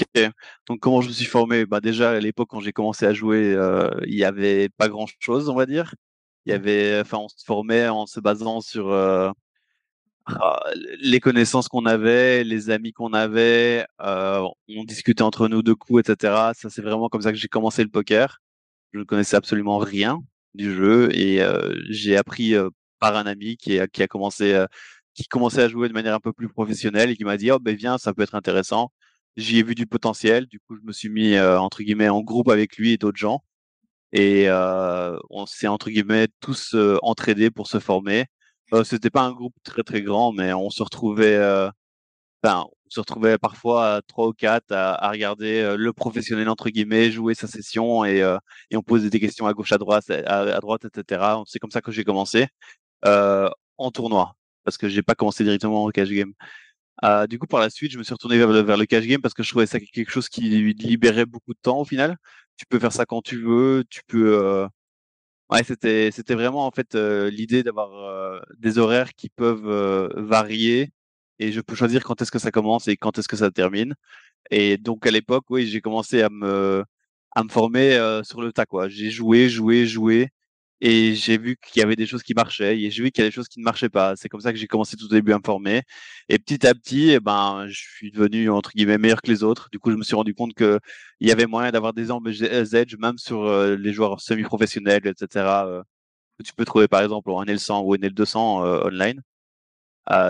OK. Donc comment je me suis formé? Bah, déjà à l'époque quand j'ai commencé à jouer, il y avait pas grand-chose, on va dire. Il y avait enfin on se formait en se basant sur, les connaissances qu'on avait, les amis qu'on avait, on discutait entre nous de coups et cetera. Ça, c'est vraiment comme ça que j'ai commencé le poker. Je ne connaissais absolument rien du jeu et j'ai appris, par un ami qui commençait à jouer de manière un peu plus professionnelle et qui m'a dit: «Oh beh, viens, ça peut être intéressant». J'y ai vu du potentiel, du coup, je me suis mis, entre guillemets «en groupe» avec lui et d'autres gens et on s'est entre guillemets tous, entraidés pour se former. C'était pas un groupe très, très grand, mais on se retrouvait parfois à 3 ou 4 à regarder, «le professionnel» entre guillemets jouer sa session et on posait des questions à gauche, à droite et cetera. C'est comme ça que j'ai commencé, heu, en tournoi, parce que j'ai pas commencé directement en cash game. Du coup, par la suite, je me suis retourné vers le cash game parce que je trouvais ça quelque chose qui libérait beaucoup de temps au final. Tu peux faire ça quand tu veux, tu peux, ouais, c'était vraiment en fait, l'idée d'avoir, des horaires qui peuvent, varier et je peux choisir quand est-ce que ça commence et quand est-ce que ça termine et donc à l'époque, oui, j'ai commencé à me former, sur le tas, quoi. J'ai joué, joué, joué et j'ai vu qu'il y avait des choses qui marchaient et j'ai vu qu'il y a des choses qui ne marchaient pas. C'est comme ça que j'ai commencé tout au début à me former et petit à petit et ben, je suis devenu entre guillemets «meilleur que les autres». Du coup, je me suis rendu compte qu'il y avait moyen d'avoir des armes edge même sur, les joueurs semi-professionnels et cetera, que tu peux trouver par exemple en NL100 ou NL200, online.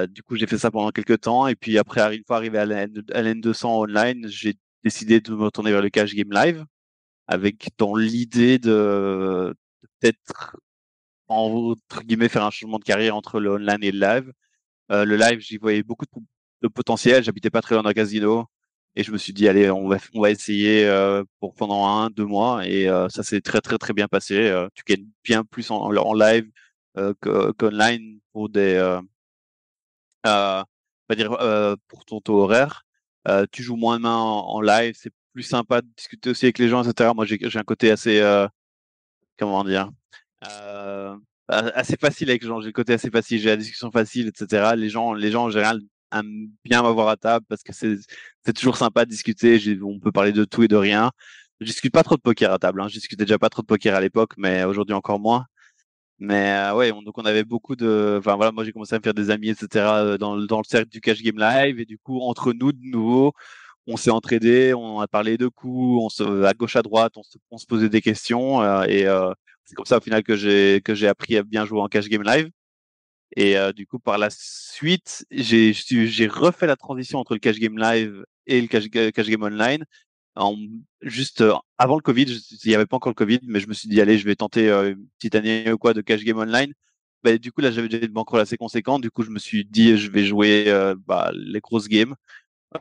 Du coup, j'ai fait ça pendant quelques temps et puis après, une fois arrivé à la N200 online, j'ai décidé de me retourner vers le cash game live avec dans l'idée de peut-être, entre guillemets, faire un changement de carrière entre le online et le live. Le live, j'y voyais beaucoup de potentiel. J'habitais pas très loin d'un casino et je me suis dit, allez, on va essayer pour pendant 1, 2 mois et ça s'est très, très, très bien passé. Tu gagnes bien plus en live qu'online pour on va dire, pour ton taux horaire. Tu joues moins de main en live, c'est plus sympa de discuter aussi avec les gens, et cetera. Moi, j'ai un côté assez, comment dire? Heu, assez facile avec les gens. J'ai le côté assez facile, j'ai la discussion facile, et cetera. Les gens en général aiment bien m'avoir à table parce que c'est toujours sympa de discuter. On peut parler de tout et de rien. Je discute pas trop de poker à table, hein. Je discutais déjà pas trop de poker à l'époque, mais aujourd'hui encore moins. Mais ouais, donc on avait beaucoup de enfin voilà, moi j'ai commencé à me faire des amis et cetera, dans le cercle du cash game live et du coup entre nous de nouveau, on s'est entraidés, on a parlé de coups, à gauche à droite, on se posait des questions, c'est comme ça au final que j'ai appris à bien jouer en cash game live et du coup par la suite, j'ai refait la transition entre le cash game live et le cash game online en juste, avant le Covid, il y avait pas encore le Covid, mais je me suis dit: «Allez, je vais tenter, une petite année ou quoi de cash game online». Bah, du coup, là, j'avais déjà une bankroll assez conséquente. Du coup, je me suis dit: «Je vais jouer, bah, les grosses games».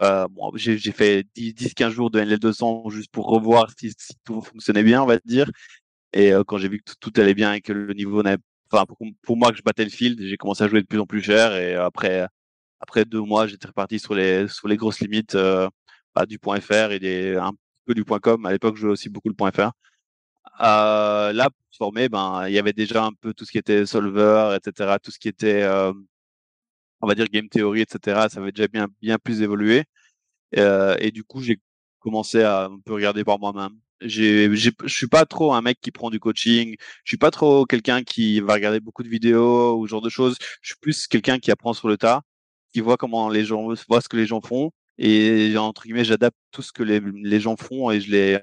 Bon, j'ai fait 10-15 jours de NL200 juste pour revoir si tout fonctionnait bien, on va dire et quand j'ai vu que tout allait bien et que le niveau n'avait enfin, pour moi que je battais le field, j'ai commencé à jouer de plus en plus cher et après 2 mois, j'étais reparti sur les grosses limites, bah, du point .fr et un peu du point .com. À l'époque, je jouais aussi beaucoup le point .fr. Là, pour se former, ben, il y avait déjà un peu tout ce qui était solver et cetera, tout ce qui était, on va dire game theory et cetera, ça avait déjà bien bien plus évolué, et du coup, j'ai commencé à un peu regarder par moi-même. Je suis pas trop un mec qui prend du coaching, je suis pas trop quelqu'un qui va regarder beaucoup de vidéos ou ce genre de choses. Je suis plus quelqu'un qui apprend sur le tas, qui voit comment les gens voit ce que les gens font et entre guillemets, «j'adapte tout ce que les gens font» et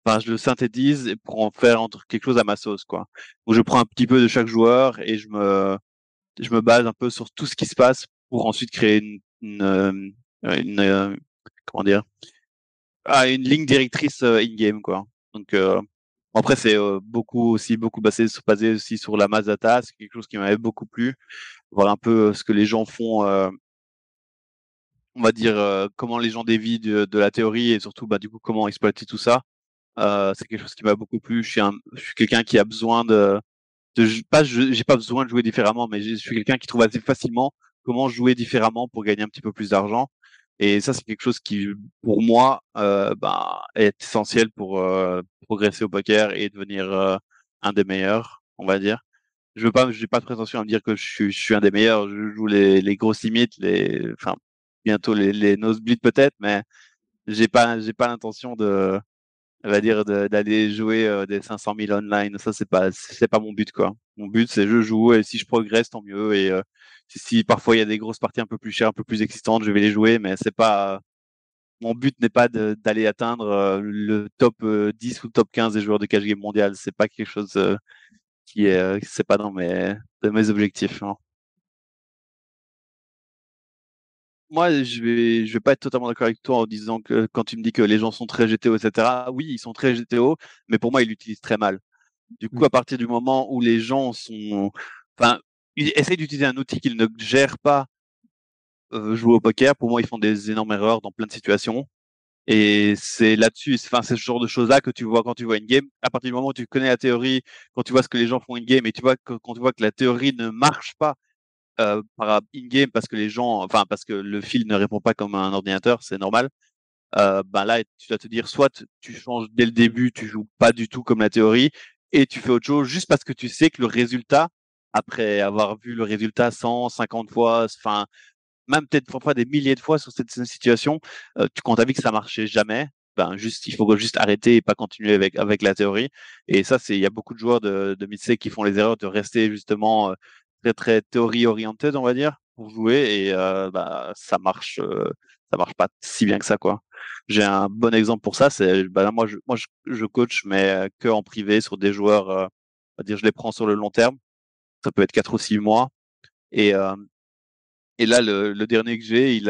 enfin, je le synthétise et pour en faire entre quelque chose à ma sauce, quoi. Donc je prends un petit peu de chaque joueur et je me base un peu sur tout ce qui se passe pour ensuite créer une comment dire? Une ligne directrice, in-game, quoi. Donc après c'est, beaucoup basé aussi sur la mass data, c'est quelque chose qui m'avait beaucoup plu. Voir un peu, ce que les gens font, on va dire, comment les gens dévient de la théorie et surtout, bah, du coup, comment exploiter tout ça. C'est quelque chose qui m'a beaucoup plu. Je suis quelqu'un qui a besoin j'ai pas besoin de jouer différemment, mais je suis quelqu'un qui trouve assez facilement comment jouer différemment pour gagner un petit peu plus d'argent. Et ça, c'est quelque chose qui, pour moi, bah, est essentiel pour progresser au poker et devenir un des meilleurs, on va dire. J'ai pas de prétention à me dire que je suis un des meilleurs. Je joue les grosses limites, enfin bientôt les nosebleeds peut-être, mais j'ai pas l'intention de, on va dire, d'aller jouer des 500 000 online. Ça, c'est pas mon but, quoi. Mon but, c'est je joue et si je progresse, tant mieux. Et si parfois il y a des grosses parties un peu plus chères, un peu plus existantes, je vais les jouer, mais c'est pas, mon but n'est pas d'aller atteindre le top 10 ou le top 15 des joueurs de cash game mondial. C'est pas quelque chose c'est pas dans mes objectifs, hein. Moi, je vais pas être totalement d'accord avec toi en disant que quand tu me dis que les gens sont très GTO, etc. Oui, ils sont très GTO, mais pour moi, ils l'utilisent très mal. Du coup, Mm. à partir du moment où les gens enfin, ils essayent d'utiliser un outil qu'ils ne gèrent pas, jouer au poker, pour moi, ils font des énormes erreurs dans plein de situations. Et c'est là-dessus, enfin, c'est ce genre de choses-là que tu vois quand tu vois une game. À partir du moment où tu connais la théorie, quand tu vois ce que les gens font in-game, et tu vois que, quand tu vois que la théorie ne marche pas par in-game parce que les gens, enfin, parce que le fil ne répond pas comme un ordinateur, c'est normal. Ben là, tu dois te dire, soit tu changes dès le début, tu joues pas du tout comme la théorie, et tu fais autre chose juste parce que tu sais que le résultat, après avoir vu le résultat 150 fois, enfin, même peut-être parfois des milliers de fois sur cette situation, quand tu as vu que ça marchait jamais, ben juste il faut juste arrêter et pas continuer avec la théorie. Et ça, il y a beaucoup de joueurs de mid qui font les erreurs de rester justement très très théorie oriented, on va dire, pour jouer et bah ça marche pas si bien que ça, quoi. J'ai un bon exemple pour ça, c'est bah, là, moi je coach mais que en privé sur des joueurs, on va dire je les prends sur le long terme, ça peut être 4 ou 6 mois et là, le dernier que j'ai,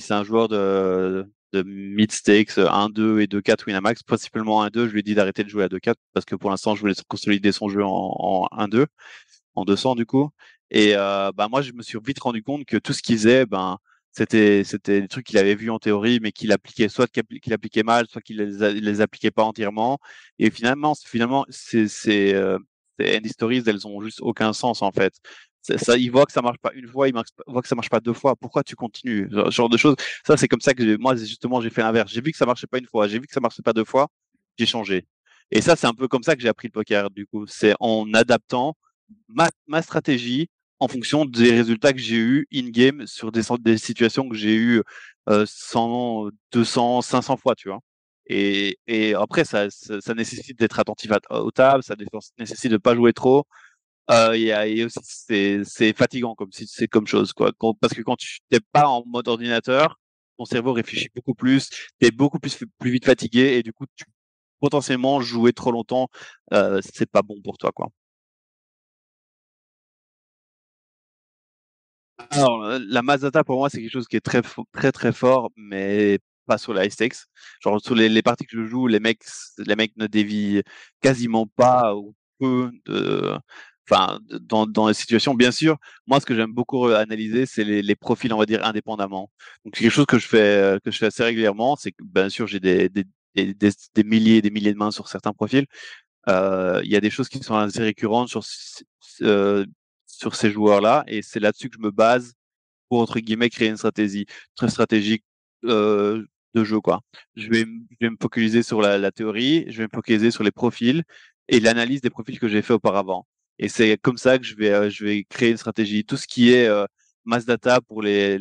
c'est un joueur de mid stakes 1-2 et 2-4 Winamax, principalement 1-2. Je lui ai dit d'arrêter de jouer à 2-4 parce que pour l'instant, je voulais consolider son jeu en 1-2, en 200 du coup. Et bah, moi, je me suis vite rendu compte que tout ce qu'il faisait, ben, c'était des trucs qu'il avait vus en théorie, mais qu'il appliquait, soit qu'il appliquait mal, soit il les appliquait pas entièrement. Et finalement, ces end stories, elles ont juste aucun sens en fait. Ça, il voit que ça marche pas une fois, voit que ça marche pas deux fois. Pourquoi tu continues? Ce genre de choses. Ça, c'est comme ça que moi, justement, j'ai fait l'inverse. J'ai vu que ça marchait pas une fois, j'ai vu que ça marchait pas deux fois, j'ai changé. Et ça, c'est un peu comme ça que j'ai appris le poker, du coup. C'est en adaptant ma stratégie en fonction des résultats que j'ai eu in-game sur des situations que j'ai eu 100, 200, 500 fois, tu vois. Et après, ça nécessite d'être attentif aux tables, ça nécessite de pas jouer trop. Et aussi, c'est fatigant c'est comme chose, quoi. Parce que quand tu n'es pas en mode ordinateur, ton cerveau réfléchit beaucoup plus, tu es beaucoup plus vite fatigué et du coup, potentiellement jouer trop longtemps, c'est pas bon pour toi, quoi. Alors, la masse data pour moi, c'est quelque chose qui est très très fort, mais pas sur les high stakes. Genre sur les parties que je joue, les mecs ne dévient quasiment pas ou peu enfin, dans les situations. Bien sûr, moi, ce que j'aime beaucoup analyser, c'est les profils, on va dire, indépendamment. Donc, c'est quelque chose que je fais assez régulièrement. C'est que, bien sûr, j'ai des milliers et des milliers de mains sur certains profils. Il y a des choses qui sont assez récurrentes euh, sur ces joueurs-là, et c'est là-dessus que je me base pour, entre guillemets, créer une stratégie très stratégique de jeu, quoi. Je vais me focaliser sur la théorie, je vais me focaliser sur les profils et l'analyse des profils que j'ai fait auparavant. Et c'est comme ça que je vais créer une stratégie. Tout ce qui est mass data pour les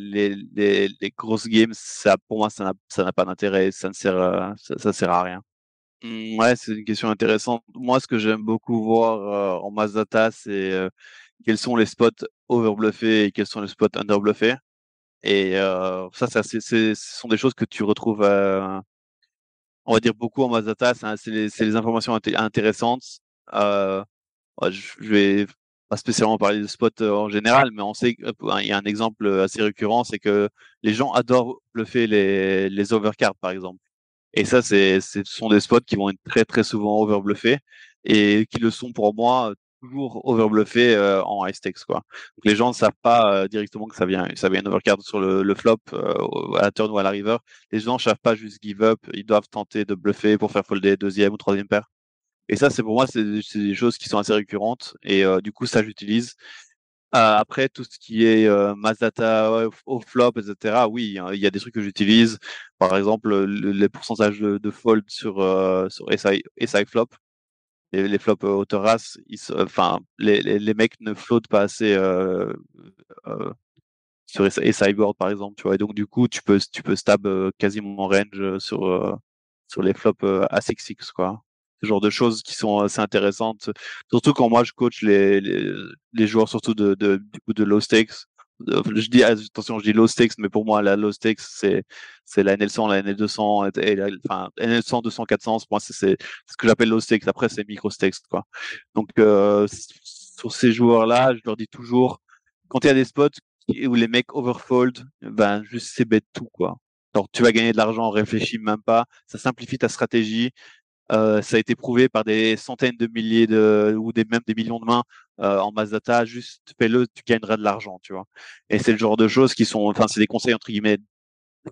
grosses games, ça, pour moi, ça n'a pas d'intérêt, ça ne sert, ça sert à rien. Ouais, c'est une question intéressante. Moi, ce que j'aime beaucoup voir en mass data, c'est quels sont les spots overbluffés et quels sont les spots underbluffés. Et ça, ce sont des choses que tu retrouves, on va dire, beaucoup en mass data. C'est les informations intéressantes. Ouais, je vais pas spécialement parler de spots en général, mais on sait qu'il y a un exemple assez récurrent, c'est que les gens adorent bluffer les overcards, par exemple. Et ça, ce sont des spots qui vont être très très souvent overbluffés et qui le sont pour moi toujours overbluffés en high stakes, quoi. Donc les gens ne savent pas directement que ça vient overcard sur le flop, à la turn ou à la river. Les gens ne savent pas juste give up, ils doivent tenter de bluffer pour faire folder deuxième ou troisième paire. Et ça, c'est pour moi, c'est des choses qui sont assez récurrentes et du coup, ça j'utilise. Après, tout ce qui est mass data, ouais, au flop, etc., oui, hein, il y a des trucs que j'utilise. Par exemple, les pourcentages de fold sur SI flop. Les flops hauteur race, enfin, les mecs ne flottent pas assez et sideboard par exemple, tu vois. Et donc du coup, tu peux stab quasiment en range sur les flops A6X, quoi. Ce genre de choses qui sont assez intéressantes, surtout quand moi je coach les joueurs surtout du coup de low stakes. Je dis attention, je dis low stakes, mais pour moi la low stakes c'est la NL100, la NL200 enfin NL100, 200, 400. Pour moi c'est ce que j'appelle low stakes. Après c'est micro stakes, quoi. Donc sur ces joueurs-là, je leur dis toujours quand il y a des spots où les mecs overfold, ben juste c'est bête tout, quoi. Alors tu vas gagner de l'argent, réfléchis même pas, ça simplifie ta stratégie. Ça a été prouvé par des centaines de milliers ou même des millions de mains en mass data. Juste fais-le, tu gagneras de l'argent, tu vois. Et c'est le genre de choses qui sont, enfin, c'est des conseils entre guillemets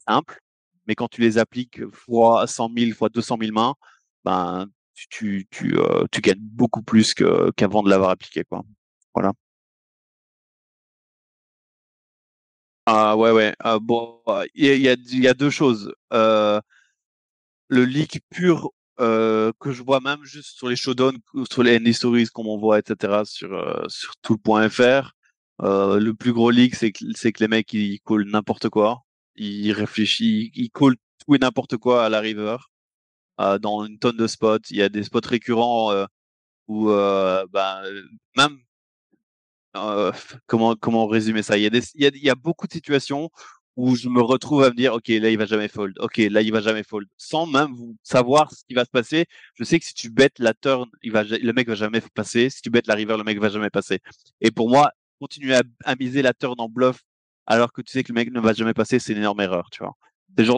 simples, mais quand tu les appliques fois 100 000, fois 200 000 mains, ben tu gagnes beaucoup plus qu'avant de l'avoir appliqué, quoi. Voilà. Ah ouais, ouais. Bon, il y a deux choses. Le leak pur que je vois même juste sur les showdowns, sur les ND Stories qu'on m'envoie, etc., sur tout le point .fr. Le plus gros leak, c'est que les mecs, ils callent n'importe quoi. Ils réfléchissent, ils callent tout et n'importe quoi à la river, dans une tonne de spots. Il y a des spots récurrents où, bah, même comment résumer ça? Il y a beaucoup de situations où je me retrouve à me dire, ok, là il va jamais fold, ok, là il va jamais fold, sans même savoir ce qui va se passer. Je sais que si tu bêtes la turn, le mec va jamais passer. Si tu bêtes la river, le mec va jamais passer. Et pour moi, continuer à miser la turn en bluff alors que tu sais que le mec ne va jamais passer, c'est une énorme erreur, tu vois.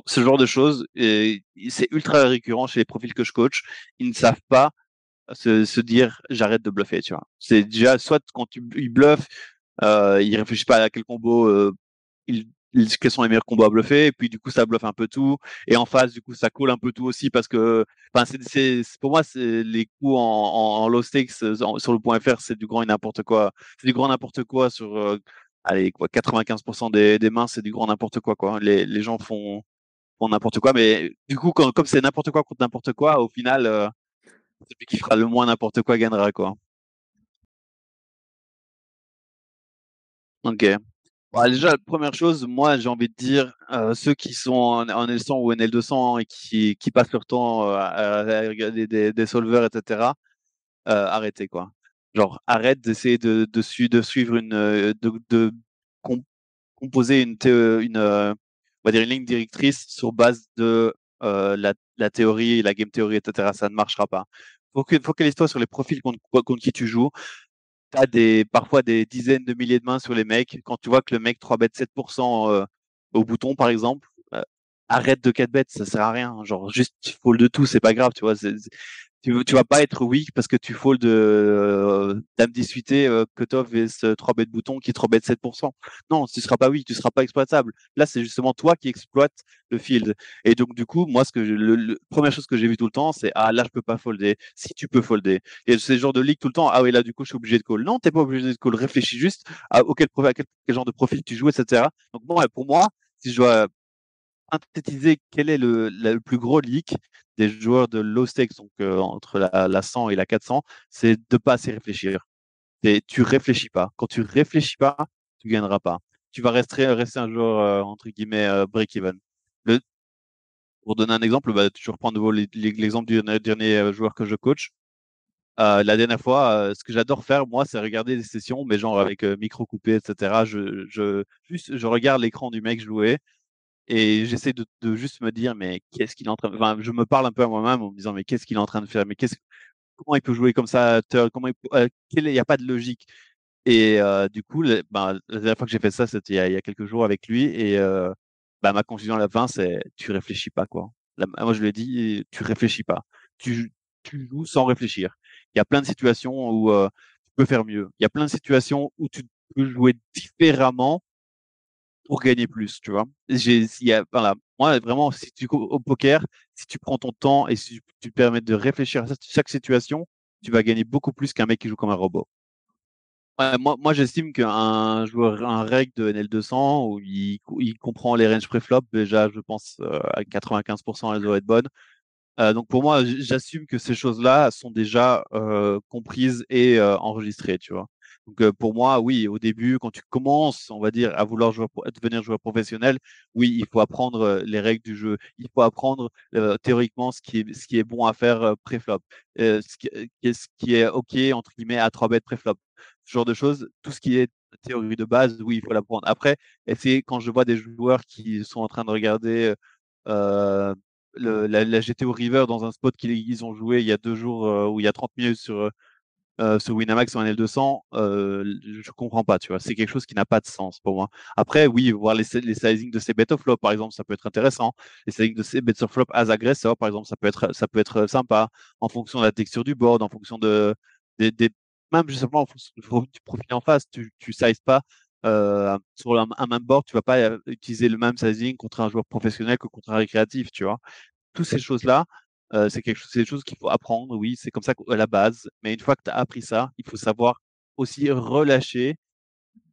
Ce genre de choses, et c'est ultra récurrent chez les profils que je coach. Ils ne savent pas se dire j'arrête de bluffer, tu vois. C'est déjà soit quand il bluffe, il réfléchit pas à quel combo, quels sont les meilleurs combos à bluffer, et puis du coup ça bluffe un peu tout, et en face du coup ça colle un peu tout aussi parce que, enfin pour moi c'est les coups en low stakes sur le point .fr, c'est du grand et n'importe quoi, c'est du grand n'importe quoi sur allez quoi 95% des mains, c'est du grand n'importe quoi. Les gens font n'importe quoi, mais du coup comme c'est n'importe quoi contre n'importe quoi, au final celui qui fera le moins n'importe quoi gagnera, quoi. Ok. Bon, déjà, première chose, moi, j'ai envie de dire, ceux qui sont en L100 ou NL200 et qui passent leur temps à regarder des solvers, etc., arrêtez, quoi. Genre, arrête d'essayer de suivre de com- composer on va dire une ligne directrice sur base de la théorie, la game théorie, etc. Ça ne marchera pas. Focalise-toi sur les profils contre qui tu joues. T'as parfois des dizaines de milliers de mains sur les mecs. Quand tu vois que le mec 3 bet 7% au bouton, par exemple, arrête de 4 bêtes, ça sert à rien. Genre, juste, tu fold de tout, c'est pas grave, tu vois. Tu vas pas être weak parce que tu fold dame 10 suité, cutoff vs 3 bêtes bouton qui 3 bet 7%. Non, tu seras pas weak, tu seras pas exploitable. Là, c'est justement toi qui exploite le field. Et donc, du coup, moi, première chose que j'ai vu tout le temps, c'est, ah, là, je peux pas folder. Si tu peux folder. Et c'est le genre de league tout le temps. Ah oui, là, du coup, je suis obligé de call. Non, t'es pas obligé de call. Réfléchis juste à quel genre de profil tu joues, etc. Donc, bon, pour moi, si je dois synthétiser quel est le plus gros leak des joueurs de low stakes, donc entre la 100 et la 400, c'est de pas assez réfléchir. Tu réfléchis pas. Quand tu réfléchis pas, tu gagneras pas. Tu vas rester un joueur, entre guillemets, break-even. Le- Pour donner un exemple, bah, je reprends de nouveau l'exemple du dernier joueur que je coach. La dernière fois, ce que j'adore faire, moi, c'est regarder des sessions, mais genre avec micro coupé, etc. Juste, je regarde l'écran du mec jouer et j'essaie de juste me dire, mais qu'est-ce qu'il est en train de... Enfin, je me parle un peu à moi-même en me disant, mais qu'est-ce qu'il est en train de faire? Mais comment il peut jouer comme ça, turn? Il n'y a pas de logique. Et du coup, la dernière fois que j'ai fait ça, c'était il y a quelques jours avec lui. Et ma conclusion à la fin, c'est tu réfléchis pas, quoi. Moi, je lui ai dit, tu réfléchis pas. Tu, tu joues sans réfléchir. Il y a plein de situations où tu peux faire mieux. Il y a plein de situations où tu peux jouer différemment pour gagner plus, tu vois. Voilà. Moi, vraiment, si au poker, si tu prends ton temps et si tu te permets de réfléchir à chaque situation, tu vas gagner beaucoup plus qu'un mec qui joue comme un robot. Ouais, moi j'estime qu'un joueur, un reg de NL200 où il comprend les ranges préflop, déjà, je pense à 95%, elles doivent être bonnes. Donc pour moi, j'assume que ces choses-là sont déjà comprises et enregistrées, tu vois. Donc pour moi, oui, au début, quand tu commences, on va dire, à vouloir devenir joueur professionnel, oui, il faut apprendre les règles du jeu. Il faut apprendre théoriquement ce qui est bon à faire pré-flop, ce qui est OK, entre guillemets, à 3 bêtes pré-flop. Ce genre de choses, tout ce qui est théorie de base, oui, il faut l'apprendre. Après, quand je vois des joueurs qui sont en train de regarder euh, la GTO River dans un spot qu'ils ont joué il y a 2 jours ou il y a 30 minutes sur Winamax ou un L200, je comprends pas, tu vois. C'est quelque chose qui n'a pas de sens pour moi. Après, oui, voir les sizing de ces bet of flop, par exemple, ça peut être intéressant. Les sizing de ces bet of flop as agressor, par exemple, ça peut être sympa en fonction de la texture du board, en fonction des même justement en fonction du profil en face. Tu sizes pas sur un même board, tu vas pas utiliser le même sizing contre un joueur professionnel que contre un récréatif, tu vois. Toutes ces choses-là, c'est des choses qu'il faut apprendre, oui, c'est comme ça à la base. Mais une fois que tu as appris ça, il faut savoir aussi relâcher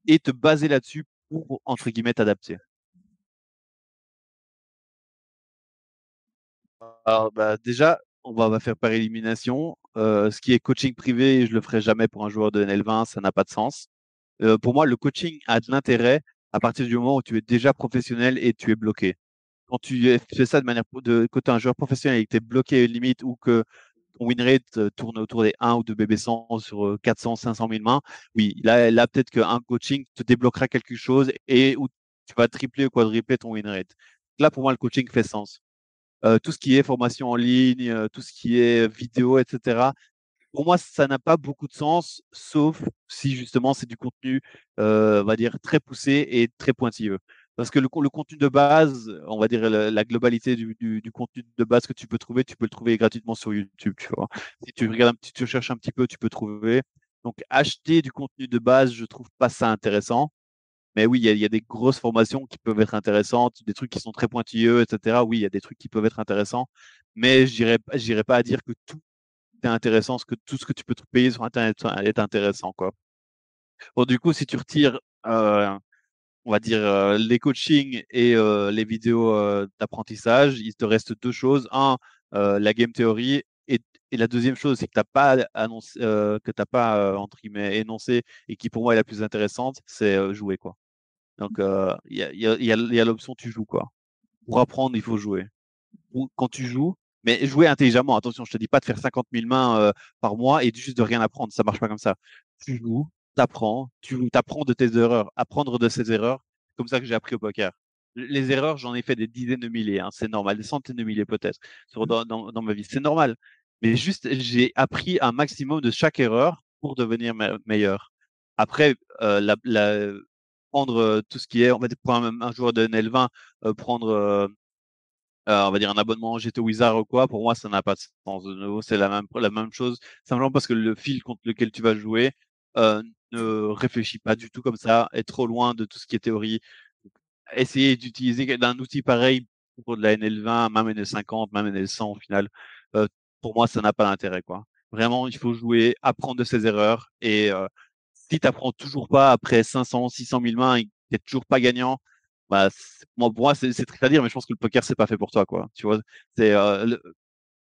et te baser là-dessus pour, entre guillemets, t'adapter. Alors, bah, déjà, on va faire par élimination. Ce qui est coaching privé, je le ferai jamais pour un joueur de NL20, ça n'a pas de sens. Pour moi, le coaching a de l'intérêt à partir du moment où tu es déjà professionnel et tu es bloqué. Quand tu fais ça de manière que tu es un joueur professionnel et que tu es bloqué à une limite ou que ton win rate tourne autour des 1 ou 2 BB100 sur 400, 500 000 mains, oui, là peut-être qu'un coaching te débloquera quelque chose et où tu vas tripler ou quadrupler ton win rate. Là, pour moi, le coaching fait sens. Tout ce qui est formation en ligne, tout ce qui est vidéo, etc., pour moi, ça n'a pas beaucoup de sens, sauf si justement c'est du contenu, on va dire, très poussé et très pointilleux. Parce que le contenu de base, on va dire la globalité du contenu de base que tu peux le trouver gratuitement sur YouTube, tu vois. Si tu regardes si tu cherches un petit peu, tu peux trouver. Donc, acheter du contenu de base, je trouve pas ça intéressant. Mais oui, il y a des grosses formations qui peuvent être intéressantes, des trucs qui sont très pointilleux, etc. Oui, il y a des trucs qui peuvent être intéressants. Mais j'irais pas à dire que c'est intéressant, tout ce que tu peux te payer sur Internet est intéressant, quoi. Bon, du coup, si tu retires, on va dire, les coachings et les vidéos d'apprentissage, il te reste deux choses. Un, la game theory. Et la deuxième chose, c'est que tu n'as pas annoncé, que t'as pas, entre guillemets, énoncé et qui pour moi est la plus intéressante, c'est jouer, quoi. Donc, il y a l'option tu joues, quoi. Pour apprendre, il faut jouer quand tu joues, mais jouer intelligemment. Attention, je te dis pas de faire 50 000 mains par mois et juste de rien apprendre. Ça marche pas comme ça. Tu joues, tu apprends de tes erreurs. Apprendre de ses erreurs, c'est comme ça que j'ai appris au poker. Les erreurs, j'en ai fait des dizaines de milliers, hein, c'est normal, des centaines de milliers peut-être dans ma vie. C'est normal. Mais juste, j'ai appris un maximum de chaque erreur pour devenir meilleur. Après, prendre tout ce qui est, on va dire, pour un joueur de NL20, prendre on va dire un abonnement GT Wizard ou quoi, pour moi, ça n'a pas de sens. De nouveau, c'est la même chose, simplement parce que le fil contre lequel tu vas jouer ne réfléchit pas du tout comme ça, est trop loin de tout ce qui est théorie. Essayer d'utiliser d'un outil pareil pour de la NL20, même NL50, même NL100 au final, euh, pour moi, ça n'a pas d'intérêt, quoi. Vraiment, il faut jouer, apprendre de ses erreurs et si tu n'apprends toujours pas après 500, 600 000 mains et que tu n'es toujours pas gagnant, bah, pour moi, c'est triste à dire, mais je pense que le poker, c'est pas fait pour toi, quoi. Tu vois, c'est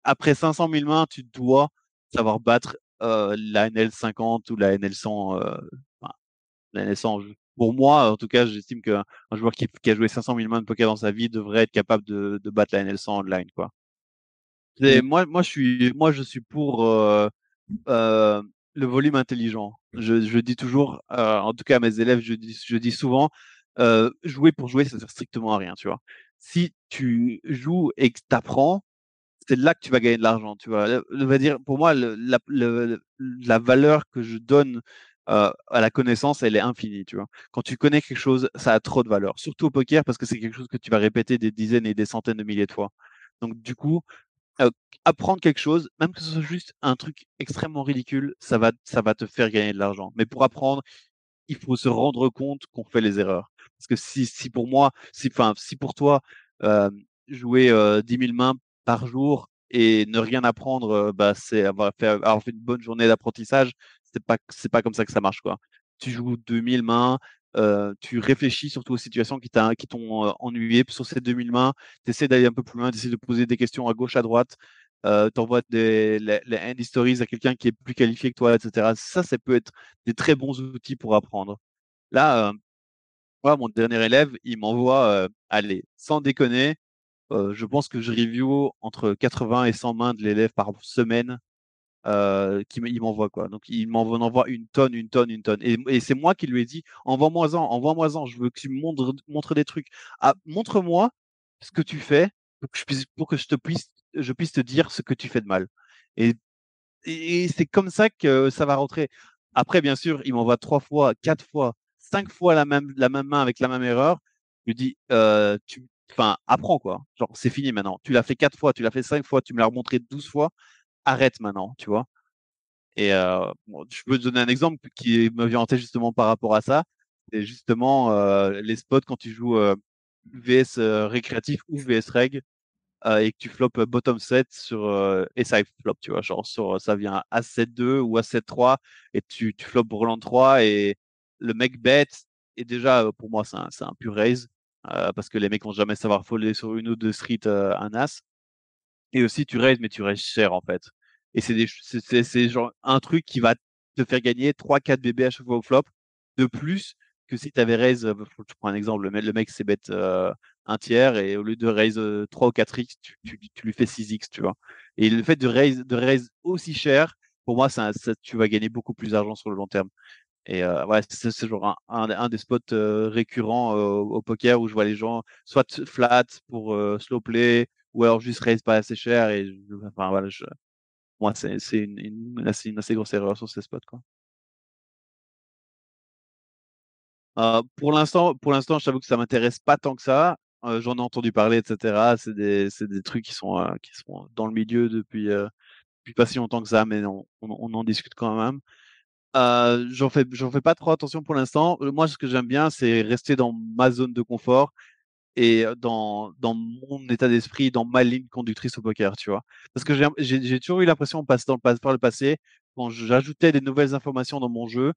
après 500 000 mains, tu dois savoir battre la NL50 ou la NL100. Enfin, la NL100. Pour moi, en tout cas, j'estime qu'un joueur qui a joué 500 000 mains de poker dans sa vie devrait être capable de battre la NL100 online, quoi. Moi, je suis pour euh, le volume intelligent. Je dis toujours, en tout cas à mes élèves, je dis souvent, jouer pour jouer, ça sert strictement à rien, tu vois. Si tu joues et que tu apprends, c'est là que tu vas gagner de l'argent, tu vois. On va dire, pour moi, la valeur que je donne à la connaissance, elle est infinie, tu vois. Quand tu connais quelque chose, ça a trop de valeur, surtout au poker, parce que c'est quelque chose que tu vas répéter des dizaines et des centaines de milliers de fois. Donc, du coup, euh, apprendre quelque chose, même que ce soit juste un truc extrêmement ridicule, ça va te faire gagner de l'argent. Mais pour apprendre, il faut se rendre compte qu'on fait les erreurs. Parce que si pour moi, enfin, si pour toi, euh, jouer 10 000 mains par jour et ne rien apprendre, bah, c'est avoir fait une bonne journée d'apprentissage, c'est pas comme ça que ça marche, quoi. Tu joues 2000 mains, tu réfléchis surtout aux situations qui t'ont ennuyé sur ces 2000 mains, tu essaies d'aller un peu plus loin, tu essaies de poser des questions à gauche, à droite, tu envoies les end stories à quelqu'un qui est plus qualifié que toi, etc. Ça peut être des très bons outils pour apprendre. Là, moi, mon dernier élève, il m'envoie, allez, sans déconner, je pense que je review entre 80 et 100 mains de l'élève par semaine il m'envoie quoi. Donc il m'envoie une tonne, une tonne, une tonne. Et c'est moi qui lui ai dit, envoie-moi-en, je veux que tu me montres des trucs. Ah, montre-moi ce que tu fais pour que je puisse te dire ce que tu fais de mal. Et, et c'est comme ça que ça va rentrer. Après, bien sûr, il m'envoie 3 fois, 4 fois, 5 fois la même main avec la même erreur. Je lui dis, enfin, apprends quoi. Genre, c'est fini maintenant. Tu l'as fait 4 fois, tu l'as fait 5 fois, tu me l'as remontré 12 fois. Arrête maintenant, tu vois. Et bon, je peux te donner un exemple qui me vient en tête justement par rapport à ça. C'est justement les spots quand tu joues VS récréatif ou VS reg et que tu floppes bottom set sur et side flop, tu vois, genre sur ça vient A7-2 ou A7-3 et tu floppes Roland 3 et le mec bet et déjà pour moi c'est un pur raise parce que les mecs vont jamais savoir folder sur une ou deux streets un as. Et aussi, tu raises, mais tu raises cher, en fait. Et c'est genre un truc qui va te faire gagner 3-4 bébés à chaque fois au flop, de plus que si tu avais raise, je prends un exemple, le mec s'est bet un tiers et au lieu de raise 3 ou 4x, tu lui fais 6x, tu vois. Et le fait de raise aussi cher, pour moi, tu vas gagner beaucoup plus d'argent sur le long terme. Et ouais, c'est genre un des spots récurrents au poker où je vois les gens soit flat pour slow play ou alors juste raise pas assez cher. Et enfin, voilà, moi, c'est une assez grosse erreur sur ces spots, quoi. Pour l'instant, je t'avoue que ça m'intéresse pas tant que ça. J'en ai entendu parler, etc. C'est des trucs qui sont dans le milieu depuis pas si longtemps que ça, mais on en discute quand même. J'en fais pas trop attention pour l'instant. Moi, ce que j'aime bien, c'est rester dans ma zone de confort et dans mon état d'esprit, dans ma ligne conductrice au poker, tu vois. Parce que j'ai toujours eu l'impression, par le passé, quand j'ajoutais des nouvelles informations dans mon jeu,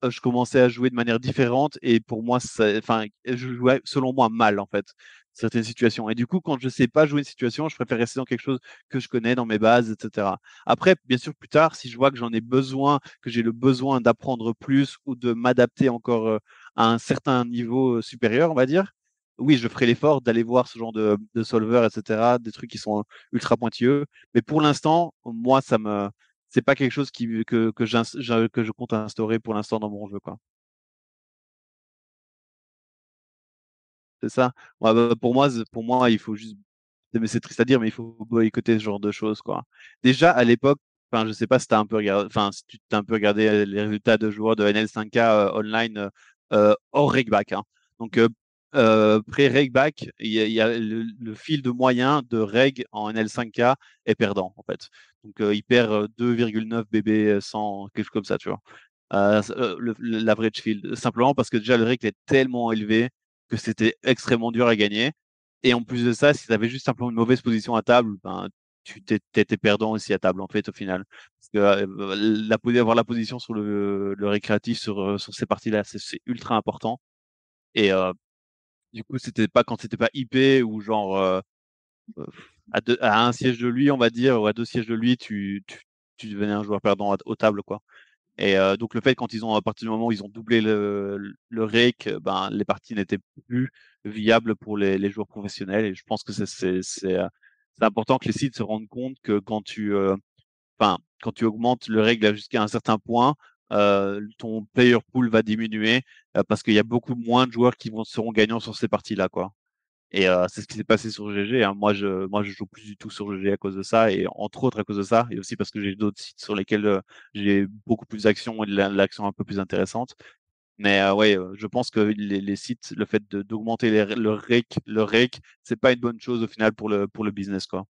je commençais à jouer de manière différente et pour moi, enfin, je jouais selon moi mal en fait certaines situations. Et du coup, quand je sais pas jouer une situation, je préfère rester dans quelque chose que je connais, dans mes bases, etc. Après, bien sûr, plus tard, si je vois que j'en ai besoin, que j'ai le besoin d'apprendre plus ou de m'adapter encore à un certain niveau supérieur, on va dire, oui, je ferai l'effort d'aller voir ce genre de solver, etc., des trucs qui sont ultra pointilleux. Mais pour l'instant, moi, c'est pas quelque chose que je compte instaurer pour l'instant dans mon jeu, quoi. C'est ça. Ouais, pour moi, il faut juste, mais c'est triste à dire, mais il faut boycotter ce genre de choses, quoi. Déjà, à l'époque, enfin, je sais pas si t'as un peu regardé, enfin, si tu t'as un peu regardé les résultats de joueurs de NL5K online hors regback, hein. Donc, pré-regback, il y a le field moyen de reg en NL5K est perdant, en fait. Donc, il perd 2,9 BB 100, quelque chose comme ça, tu vois. L'average field. Simplement parce que déjà le rec est tellement élevé que c'était extrêmement dur à gagner. Et en plus de ça, si tu avais juste simplement une mauvaise position à table, ben, t'étais perdant aussi à table en fait au final. Parce que avoir la position sur le récréatif sur ces parties-là, c'est ultra important. Et du coup, c'était pas quand c'était pas IP ou genre euh, à un siège de lui, on va dire, ou à 2 sièges de lui, tu devenais un joueur perdant aux tables, quoi. Et donc le fait quand ils ont à partir du moment où ils ont doublé le rake, ben les parties n'étaient plus viables pour les joueurs professionnels. Et je pense que c'est important que les sites se rendent compte que quand tu augmentes le règle jusqu'à un certain point, ton player pool va diminuer parce qu'il y a beaucoup moins de joueurs qui seront gagnants sur ces parties-là, quoi. Et c'est ce qui s'est passé sur GG, hein. Moi, je joue plus du tout sur GG à cause de ça, et entre autres à cause de ça, et aussi parce que j'ai d'autres sites sur lesquels j'ai beaucoup plus d'actions et de l'action un peu plus intéressante. Mais ouais, je pense que les sites, le fait d'augmenter le rake, c'est pas une bonne chose au final pour le business, quoi.